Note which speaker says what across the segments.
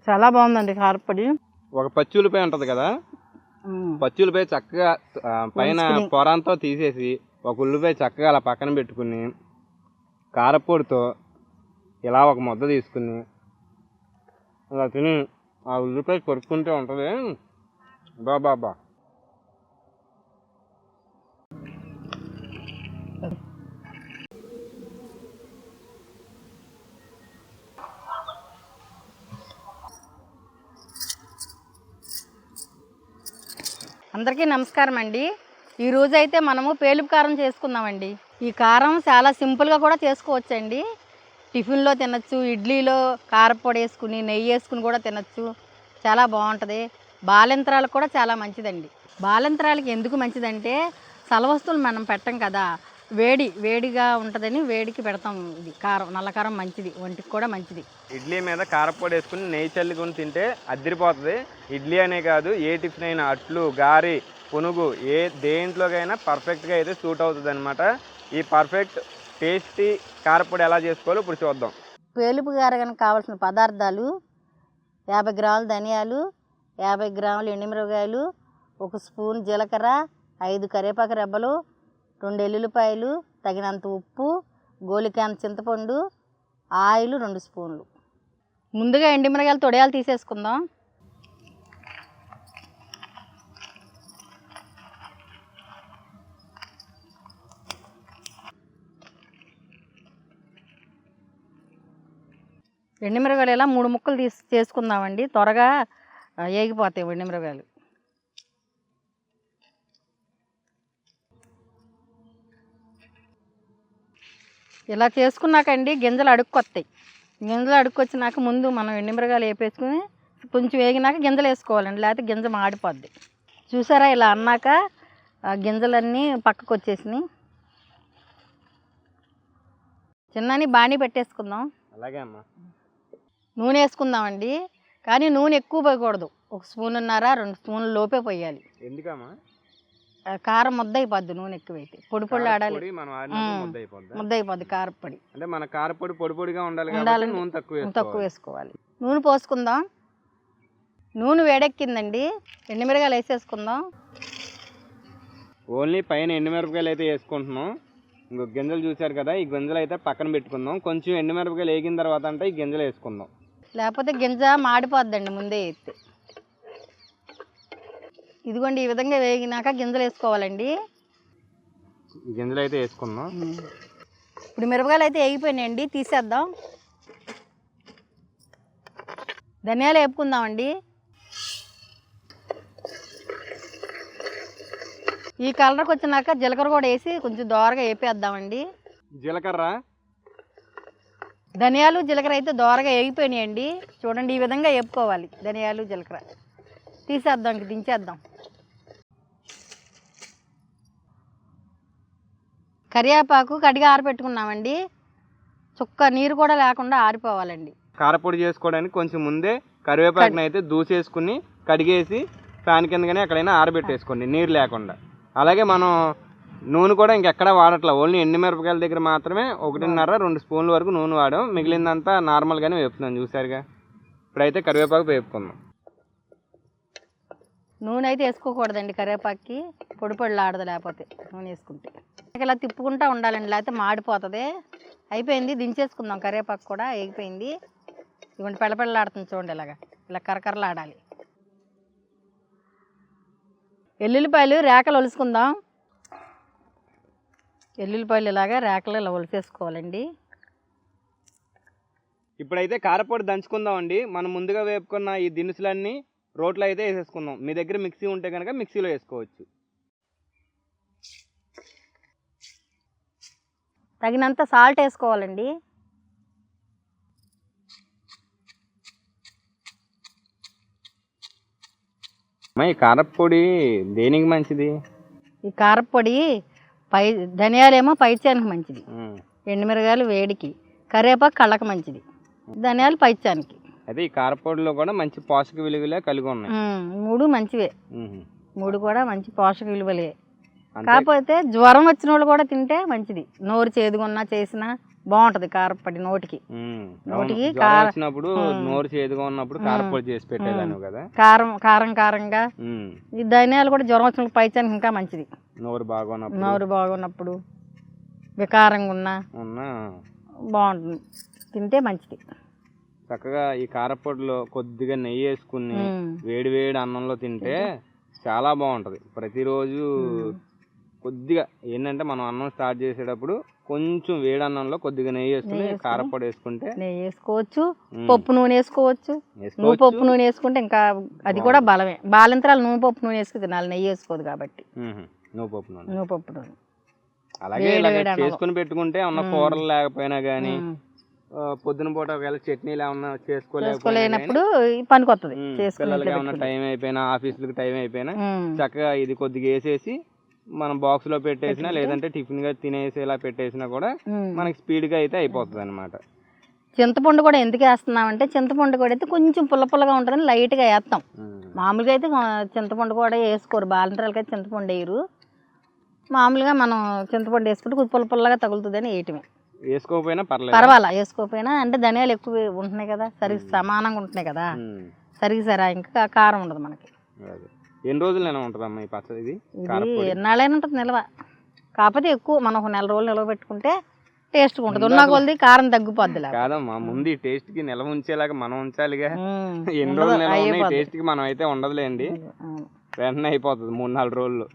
Speaker 1: చాలా బాగుందండి కారపొడి.
Speaker 2: ఒక పచ్చి ఉల్లిపాయ ఉంటుంది కదా, పచ్చి ఉల్లిపాయ చక్కగా పైన పొరంతో తీసేసి ఒక ఉల్లిపాయ చక్కగా అలా పక్కన పెట్టుకుని కారపొడితో ఇలా ఒక ముద్ద తీసుకుని అలా తిని ఆ ఉల్లిపాయ కొరుక్కుంటే ఉంటుంది. బాబా
Speaker 1: అందరికీ నమస్కారం అండి. ఈరోజు అయితే మనము పేలుపు కారం చేసుకుందామండి. ఈ కారం చాలా సింపుల్గా కూడా చేసుకోవచ్చండి. టిఫిన్లో తినచ్చు, ఇడ్లీలో కారపొడి వేసుకుని నెయ్యి వేసుకుని కూడా తినచ్చు. చాలా బాగుంటుంది. బాలింతరాలకు కూడా చాలా మంచిదండి. బాలింతరాలకి ఎందుకు మంచిదంటే సలవస్తువులు మనం పెట్టం కదా, వేడిగా ఉంటుందని వేడికి పెడతాం. ఇది కారం, నల్ల కారం మంచిది, ఒంటికి కూడా మంచిది.
Speaker 2: ఇడ్లీ మీద కారపొడి వేసుకుని నెయ్యి చల్లుకొని తింటే అదిరిపోతుంది. ఇడ్లీ అనే కాదు, ఏ టిఫిన్ అయినా అట్లు, గారి, పునుగు దేంట్లోకైనా పర్ఫెక్ట్గా అయితే సూట్ అవుతుంది అనమాట. ఈ పర్ఫెక్ట్ టేస్టీ కారపొడి ఎలా చేసుకోవాలో ఇప్పుడు చూద్దాం.
Speaker 1: పేలుపు గారగానికి కావాల్సిన పదార్థాలు: 50 గ్రాములు ధనియాలు, 50 గ్రాములు ఎండుమిరపకాయలు, 1 స్పూన్ జీలకర్ర, 5 కరివేపాకు రెబ్బలు, 2 ఎల్లుల్లిపాయలు, తగినంత ఉప్పు, గోలికాంత చింతపండు, ఆయిల్ 2 స్పూన్లు. ముందుగా ఎండుమిరపకాయలు తొడియాలు తీసేసుకుందాం. ఎండుమిరపకాయలు ఇలా 3 ముక్కలు చేసుకుందామండి, త్వరగా ఏగిపోతాయి ఎండుమిరపకాయలు. ఇలా చేసుకున్నాకండి గింజలు అడుక్కొస్తాయి. గింజలు అడుక్కొచ్చినాక ముందు మనం ఎండుమిరపకాయలు వేపేసుకుని కొంచెం వేగినాక గింజలు వేసుకోవాలండి, లేకపోతే గింజ మాడిపోద్ది. చూసారా, ఇలా అన్నాక గింజలన్నీ పక్కకు వచ్చేసినాయి. చిన్నని బాణీ పెట్టేసుకుందాం.
Speaker 2: అలాగే అమ్మా.
Speaker 1: నూనె వేసుకుందామండి, కానీ నూనె ఎక్కువ పోయకూడదు. 1 స్పూనున్నర 2 స్పూన్ల లోపే పోయాలి.
Speaker 2: ఎందుకమ్మా?
Speaker 1: కారం ముద్ద అయిపోద్ది నూనె ఎక్కువైతే. పొడి పొడి ఆడాలి, ముద్ద అయిపోద్ది కారపొడి.
Speaker 2: అంటే మన కారపొడి పొడి పొడిగా ఉండాలి, నూనె తక్కువ
Speaker 1: వేసుకోవాలి. నూనె పోసుకుందాం. నూనె వేడెక్కిందండి, ఎండుమిరపకాయలు వేసేసుకుందాం.
Speaker 2: ఓన్లీ పైన ఎండుమిరపకాయలు అయితే వేసుకుంటున్నాం. ఇంకో గింజలు చూసారు కదా, ఈ గింజలు అయితే పక్కన పెట్టుకుందాం. కొంచెం ఎండుమిరపకాయలు వేగిన తర్వాత అంటే ఈ గింజలు వేసుకుందాం,
Speaker 1: లేకపోతే గింజ మాడిపోద్దండి ముందే వేస్తే. ఇదిగోండి, ఈ విధంగా వేగినాక గింజలు వేసుకోవాలండి.
Speaker 2: గింజలు అయితే వేసుకుందాం.
Speaker 1: ఇప్పుడు మిరపకాయలు అయితే వేగిపోయినాయండి, తీసేద్దాం. ధనియాలు వేపుకుందామండి. ఈ కలర్కి వచ్చినాక జీలకర్ర కూడా వేసి కొంచెం దోరగా వేపేద్దామండి.
Speaker 2: జీలకర్ర,
Speaker 1: ధనియాలు, జీలకర్ర అయితే దోరగా వేగిపోయినాయండి. చూడండి, ఈ విధంగా వేపుకోవాలి ధనియాలు, జీలకర్ర. తీసేద్దాం, ఇంక దించేద్దాం. కరివేపాకు కడిగి ఆరబెట్టుకున్నామండి. చుక్క నీరు కూడా లేకుండా ఆరిపోవాలండి.
Speaker 2: కారపొడి చేసుకోవడానికి కొంచెం ముందే కరివేపాకుని అయితే దూసేసుకుని కడిగేసి ఫ్యాన్ కిందగానే ఎక్కడైనా ఆరబెట్టేసుకోండి, నీరు లేకుండా. అలాగే మనం నూనె కూడా ఇంకెక్కడా వాడట్లా, ఓన్లీ ఎండుమిరపకాయల దగ్గర మాత్రమే 1.5-2 స్పూన్ల వరకు నూనె వాడాం. మిగిలిందంతా నార్మల్గానే వేపుతున్నాం. చూసారుగా, ఇప్పుడైతే కరివేపాకు వేపుకుందాం.
Speaker 1: నూనె అయితే వేసుకోకూడదండి కరివేపాకుకి, పొడి పొడిలాడదు లేకపోతే నూనె వేసుకుంటే. ఇలా తిప్పుకుంటూ ఉండాలండి, లేకపోతే మాడిపోతుంది. అయిపోయింది, దించేసుకుందాం. కరివేపాకు కూడా వేగిపోయింది. ఇవ్వండి, పెళ్ళపెళ్ళలాడుతుంది చూడండి, ఇలా కరకరలాడాలి. ఎల్లుల్లిపాయలు రేకలు ఒలుసుకుందాం. ఎల్లుల్లిపాయలు ఇలాగా రేకలు ఇలా ఒలిసేసుకోవాలండి.
Speaker 2: ఇప్పుడైతే కారపొడి దంచుకుందామండి. మనం ముందుగా వేపుకున్న ఈ దినుసులన్నీ రోట్లో అయితే వేసేసుకుందాం. మీ దగ్గర మిక్సీ ఉంటే కనుక మిక్సీలో వేసుకోవచ్చు.
Speaker 1: తగినంత సాల్ట్ వేసుకోవాలండి.
Speaker 2: ఈ కారపొడి దేనికి మంచిది?
Speaker 1: ఈ కారపొడి ధనియాలేమో పైచానికి మంచిది, ఎండుమిరగాయలు వేడికి, కరివేపాకు కళ్ళకి మంచిది, ధనియాలు పైచానికి.
Speaker 2: అదే ఈ కారపొడిలో కూడా మంచి పోషక విలువలే కలిగి ఉన్నాయి.
Speaker 1: 3 మంచివే, 3 కూడా మంచి పోషక విలువలే. కాకపోతే జ్వరం వచ్చిన వాళ్ళు కూడా తింటే మంచిది. నోరు చేదుగున్నా చేసినా బాగుంటది కారపొడి నోటికి. నోటికి
Speaker 2: జ్వరం వచ్చినప్పుడు నోరు చేదుగా ఉన్నప్పుడు కారపొడి చేసి పెట్టేదాను కదా.
Speaker 1: కారం కారం కారంగా ఈ ధనియాలు కూడా జ్వరం వచ్చినప్పుడు పైచానికి ఇంకా మంచిది. నోరు బాగున్నప్పుడు వికారంగా ఉన్నా బాగుంటుంది, తింటే మంచిది.
Speaker 2: చక్కగా ఈ కారపొడిలో కొద్దిగా నెయ్యి వేసుకుని వేడి వేడి అన్నంలో తింటే చాలా బాగుంటది. ప్రతిరోజు కొద్దిగా ఏంటంటే మనం అన్నం స్టార్ట్ చేసేటప్పుడు కొంచెం వేడి అన్నంలో కొద్దిగా నెయ్యి వేసుకుని కారపొడి వేసుకుంటే,
Speaker 1: నెయ్యి వేసుకోవచ్చు, పప్పు నూనె వేసుకోవచ్చు. నువ్వు పప్పు నూనె వేసుకుంటే ఇంకా అది కూడా బలమే. బాలింతరాలు నువ్వు పప్పు నూనె వేసుకుని తినాలి, నెయ్యి వేసుకోదు కాబట్టి.
Speaker 2: నువ్వు పప్పు నూనె అలాగే చేసుకుని పెట్టుకుంటే ఉన్న కూరలు లేకపోయినా గానీ, పొద్దున పూట ఒకవేళ చట్నీలు ఏమన్నా చేసుకోలేనప్పుడు
Speaker 1: పనికొత్తది.
Speaker 2: పిల్లలకి ఏమన్నా టైం అయిపోయినా, ఆఫీసులకు టైం అయిపోయినా చక్కగా ఇది కొద్దిగా వేసేసి మనం బాక్స్ లో పెట్టేసినా, లేదంటే టిఫిన్ గా తినేసేలా పెట్టేసినా కూడా మనకి స్పీడ్ గా అయితే అయిపోతుంది అనమాట.
Speaker 1: చింతపండు కూడా ఎందుకు వేస్తున్నామంటే, చింతపండు కూడా అయితే కొంచెం పుల్లగా ఉంటుందని లైట్ గా వేస్తాం. మామూలుగా అయితే చింతపండు కూడా వేసుకోరు, బాలింతరాలకి అయితే చింతపండు వేయరు. మామూలుగా మనం చింతపండు వేసుకుంటే కొంచెం పుల్లగా తగులుతుంది అని వేయటమే.
Speaker 2: వేసుకోకపోయినా
Speaker 1: పర్వాలా, వేసుకోకపోయినా అంటే ధనియాలు ఎక్కువ ఉంటున్నాయి కదా, సరిగ్గా సమానంగా ఉంటున్నాయి కదా, సరిగ్గా ఇంకా కారం ఉండదు మనకి.
Speaker 2: ఎన్ని రోజులు నిల్వ ఉంటుందమ్మా ఈ పచ్చడి? ఇది
Speaker 1: ఎన్నాళ్ళైనా ఉంటుంది నిల్వ, కాకపోతే ఎక్కువ మనం ఒక 4 రోజులు నిల్వ పెట్టుకుంటే టేస్ట్ ఉంటుంది. ఉన్న కొద్ది కారం తగ్గిపోద్ది.
Speaker 2: కాదమ్మా, ముందు ఈ టేస్ట్ కి నిల్వ ఉంచేలాగా మనం ఉంచాలిగా. ఎన్ని రోజులు నిల్వ ఉన్నాయి టేస్ట్ కి మనం అయితే ఉండదులేండి, వెంటనే అయిపోతుంది 3-4 రోజులు.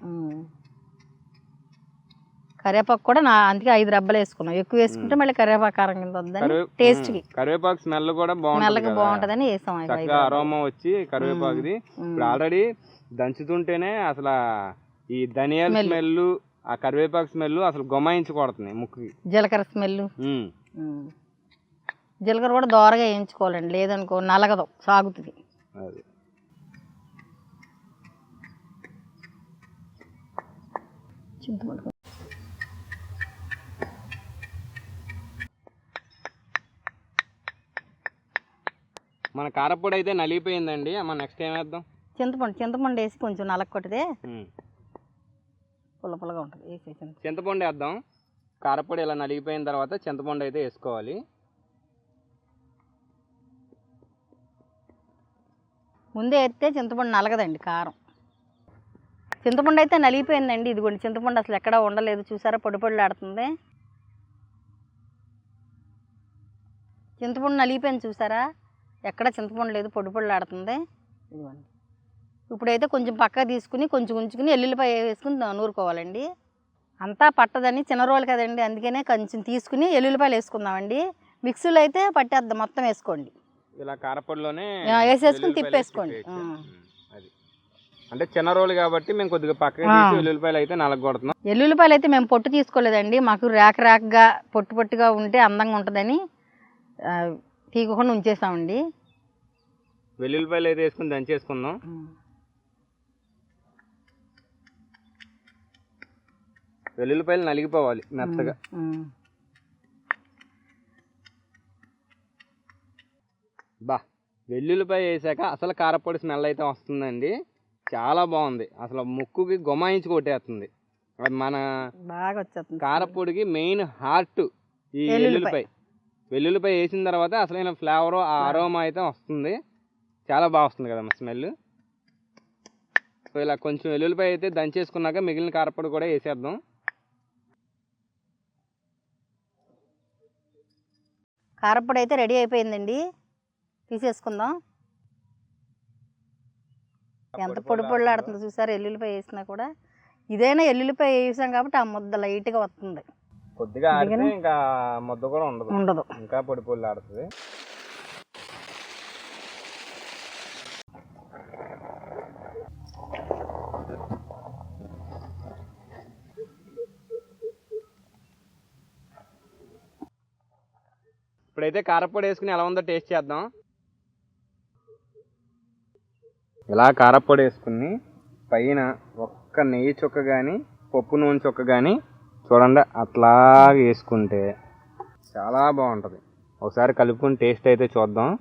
Speaker 1: కరివేపాకు కూడా అందుకే 5 రెబ్బలు వేసుకున్నాం. ఎక్కువ వేసుకుంటే మళ్ళీ కరివేపాకు కారం కింద వద్దని టేస్ట్ కి.
Speaker 2: కరివేపాకు స్మెల్ కూడా
Speaker 1: బాగుంటదని వేసాం.
Speaker 2: అరోమా వచ్చి కరివేపాకుది ఇప్పుడు ఆల్రెడీ దంచుతుంటేనే అసలు ఈ ధనియాల స్మెల్, ఆ కరివేపాకు స్మెల్ అసలు గుమాయించకూడుతుంది ముక్కుకి.
Speaker 1: జీలకర్ర స్మెల్, జీలకర్ర కూడా దోరగా వేయించుకోవాలండి, లేదనుకో నలగదు, సాగుతుంది.
Speaker 2: అది మన కారపొడి అయితే నలిగిపోయిందండి. అమ్మ నెక్స్ట్ ఏం వేద్దాం?
Speaker 1: చింతపండు వేసి కొంచెం నలగొట్టితే పుల్లగా ఉంటుంది.
Speaker 2: చింతపండు వేద్దాం. కారపొడి ఇలా నలిగిపోయిన తర్వాత చింతపండు అయితే వేసుకోవాలి.
Speaker 1: ముందే వేస్తే చింతపండు నలగదండి కారం. చింతపండు అయితే నలిగిపోయిందండి. ఇదిగోండి చింతపండు అసలు ఎక్కడా ఉండలేదు, చూసారా పొడి ఆడుతుంది. చింతపండు నలిగిపోయింది చూసారా, ఎక్కడ చింతపండు లేదు, పొడి ఆడుతుంది. ఇదిగోండి ఇప్పుడైతే కొంచెం పక్క తీసుకుని కొంచెం ఉంచుకుని ఎల్లుల్లిపాయ వేసుకుని నూరుకోవాలండి. అంతా పట్టదని, చిన్న రోలు కదండి, అందుకనే కొంచెం తీసుకుని ఎల్లుల్లిపాయలు వేసుకుందామండి. మిక్సీలో అయితే పట్టేద్దాం, మొత్తం వేసుకోండి.
Speaker 2: ఇలా కారపొడిలోనే
Speaker 1: వేసేసుకుని తిప్పేసుకోండి.
Speaker 2: అది అంటే చిన్న రోలు కాబట్టి మేము కొద్దిగా పక్కకి తీసి ఎల్లుల్లిపాయలు అయితే నలగొడుతున్నాం.
Speaker 1: ఎల్లుల్లిపాయలు అయితే మేము పొట్టు తీసుకోలేదండి, మాకు రేకగా పొట్టుగా ఉంటే అందంగా ఉంటుందని తీయకుండా ఉంచేసామండి.
Speaker 2: వెల్లుల్లిపాయలు అయితే వేసుకుని దంచేసుకుందాం. వెల్లుల్లిపాయలు నలిగిపోవాలి మెత్తగా. వెల్లుల్లిపాయ వేసాక అసలు కారపొడి స్మెల్ అయితే వస్తుందండి, చాలా బాగుంది. అసలు ముక్కుకి గుమాయించి కొట్టేస్తుంది. అది మన కారపొడికి మెయిన్ హార్ట్ ఈ వెల్లుల్లిపాయ. వెల్లుల్లిపాయ వేసిన తర్వాత అసలైన ఫ్లేవర్, ఆ అరోమా అయితే వస్తుంది, చాలా బాగా వస్తుంది కదమ్మా స్మెల్. సో ఇలా కొంచెం వెల్లుల్లిపాయ అయితే దంచేసుకున్నాక మిగిలిన కారపొడి కూడా వేసేద్దాం.
Speaker 1: కారపొడి అయితే రెడీ అయిపోయిందండి, తీసేసుకుందాం. ఎంత పొడిలాడుతుందో చూసారు, ఎల్లుల్లిపాయ వేసినా కూడా. ఇదైనా ఎల్లుల్లిపాయ వేసాం కాబట్టి ఆ ముద్ద లైట్గా వస్తుంది.
Speaker 2: కొద్దిగా ఆడితే ఇంకా ముద్ద కూడా ఉండదు, ఇంకా పొడి ఆడుతుంది. ఇప్పుడైతే కారపొడి వేసుకుని ఎలా ఉందో టేస్ట్ చేద్దాం. ఇలా కారపొడి వేసుకుని పైన ఒక్క నెయ్యి చుక్క కానీ పప్పు నూనె చుక్క కానీ చూడండి అట్లా వేసుకుంటే చాలా బాగుంటుంది. ఒకసారి కలుపుకొని టేస్ట్ అయితే చూద్దాం.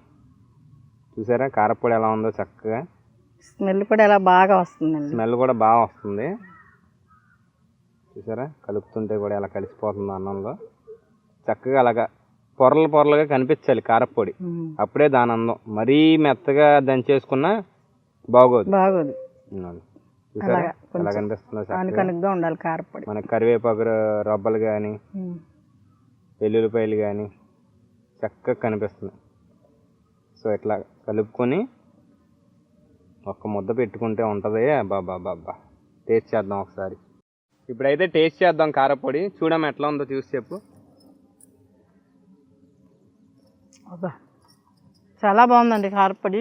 Speaker 2: చూసారా కారపొడి ఎలా ఉందో చక్కగా,
Speaker 1: స్మెల్ కూడా ఎలా బాగా వస్తుంది,
Speaker 2: స్మెల్ కూడా బాగా వస్తుంది. చూసారా కలుపుతుంటే కూడా ఎలా కలిసిపోతుందో అన్నంలో. చక్కగా అలాగా పొరలు పొరలుగా కనిపించాలి కారపొడి, అప్పుడే దాని అందం. మరీ మెత్తగా దంచేసుకున్నా బాగోదు. చూసారా ఎలా కనిపిస్తుందో చక్కగా.
Speaker 1: ఉండాలి కారపొడి.
Speaker 2: మనకి కరివేపాకు రబ్బలు కానీ వెల్లుల్లిపాయలు కానీ చక్కగా కనిపిస్తుంది. సో ఇట్లా కలుపుకొని ఒక్క ముద్ద పెట్టుకుంటే ఉంటుంది. బాబా టేస్ట్ చేద్దాం ఒకసారి. ఇప్పుడైతే టేస్ట్ చేద్దాం కారపొడి. చూడమ్మా ఎట్లా ఉందో చూసి చెప్పు.
Speaker 1: చాలా బాగుందండి కారపొడి.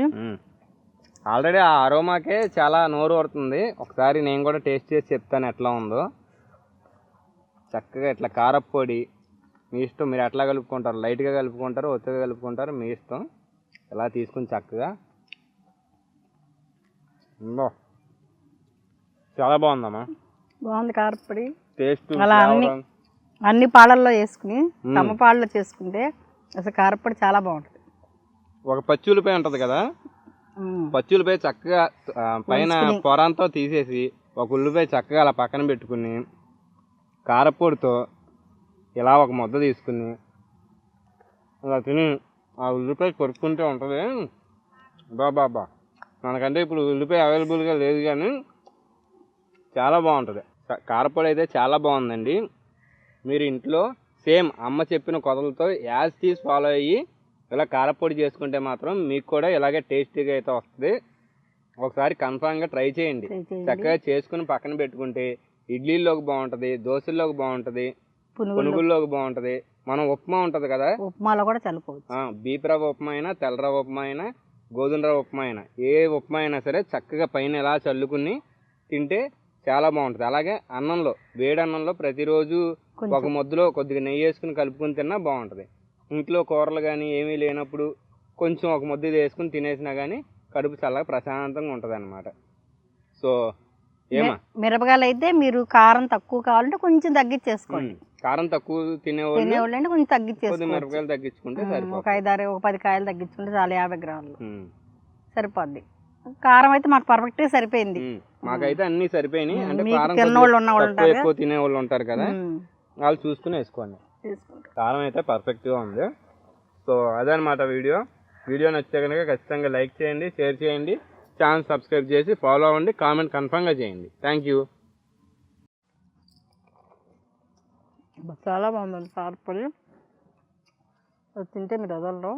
Speaker 2: ఆల్రెడీ ఆ అరోమాకే చాలా నోరు ఊరుతుంది. ఒకసారి నేను కూడా టేస్ట్ చేసి చెప్తాను ఎట్లా ఉందో. చక్కగా ఇట్లా కారపొడి మీ ఇష్టం, మీరు ఎట్లా కలుపుకుంటారు, లైట్గా కలుపుకుంటారు, ఒత్తిగా కలుపుకుంటారు, మీ ఇష్టం. ఇలా తీసుకుని చక్కగా చాలా బాగుందమ్మా.
Speaker 1: బాగుంది కారపొడి
Speaker 2: టేస్ట్.
Speaker 1: అలా అన్ని పాలల్లో వేసుకుని సమపాళ్ళలో చేసుకుంటే అసలు కారపొడి చాలా బాగుంటుంది.
Speaker 2: ఒక పచ్చి ఉల్లిపాయ ఉంటుంది కదా, పచ్చి ఉల్లిపాయ చక్కగా పైన పొరంతో తీసేసి ఒక ఉల్లిపాయ చక్కగా అలా పక్కన పెట్టుకుని కారపొడితో ఇలా ఒక ముద్ద తీసుకుని అలా తిని ఆ ఉల్లిపాయ కొరుక్కుంటే ఉంటుంది. బాబా మనకంటే ఇప్పుడు ఉల్లిపాయ అవైలబుల్గా లేదు కానీ చాలా బాగుంటుంది. కారపొడి అయితే చాలా బాగుందండి. మీరు ఇంట్లో సేమ్ అమ్మ చెప్పిన కొలతలతో యాజ్ తీసి ఫాలో అయ్యి ఇలా కారపొడి చేసుకుంటే మాత్రం మీకు కూడా ఇలాగే టేస్టీగా అయితే వస్తుంది. ఒకసారి కన్ఫామ్గా ట్రై చేయండి. చక్కగా చేసుకుని పక్కన పెట్టుకుంటే ఇడ్లీలోకి బాగుంటుంది, దోశల్లోకి బాగుంటుంది, పునుగుల్లోకి బాగుంటుంది. మనం ఉప్మా ఉంటుంది కదా,
Speaker 1: ఉప్మాలో కూడా చల్లుకోవచ్చు.
Speaker 2: బీప్ రవ్వ ఉప్మా అయినా, తెల్ల రవ్వ ఉప్మా అయినా, గోధుమ రవ్వ ఉప్మా అయినా, ఏ ఉప్మా అయినా సరే చక్కగా పైన ఇలా చల్లుకుని తింటే చాలా బాగుంటుంది. అలాగే అన్నంలో, వేడి అన్నంలో ప్రతిరోజు ఒక ముద్దలో కొద్దిగా నెయ్యి వేసుకుని కలుపుకొని తిన్నా బాగుంటుంది. ఇంట్లో కూరలు కానీ ఏమీ లేనప్పుడు కొంచెం ఒక ముద్ద వేసుకుని తినేసినా కానీ కడుపు చల్లగా ప్రశాంతంగా ఉంటుంది అన్నమాట. సో ఏమా
Speaker 1: మిరపకాయలు అయితే మీరు కారం తక్కువ కావాలంటే కొంచెం తగ్గించేసుకోండి.
Speaker 2: కారం తక్కువ తినేవాళ్ళు అంటే
Speaker 1: కొంచెం తగ్గించేసుకోండి.
Speaker 2: మిరపకాయలు తగ్గించుకుంటే
Speaker 1: ఒక 10 కాయలు తగ్గించుకుంటే చాలా 50 గ్రాములు సరిపోద్ది. కారం అయితే మాకు పర్ఫెక్ట్ సరిపోయింది.
Speaker 2: మాకైతే అన్ని సరిపోయినాయి. అంటే కారం ఎక్కువ తినేవాళ్ళు ఉంటారు కదా, వాళ్ళు చూసుకుని వేసుకోండి. కారం అయితే పర్ఫెక్ట్గా ఉంది. సో అదనమాట వీడియో నచ్చితే కనుక ఖచ్చితంగా లైక్ చేయండి, షేర్ చేయండి, ఛానల్ సబ్స్క్రైబ్ చేసి ఫాలో అవ్వండి, కామెంట్ కన్ఫర్మ్గా చేయండి. Thank you.
Speaker 1: చాలా బాగుందండి కారపొడి. తింటే మీరు వదలరు.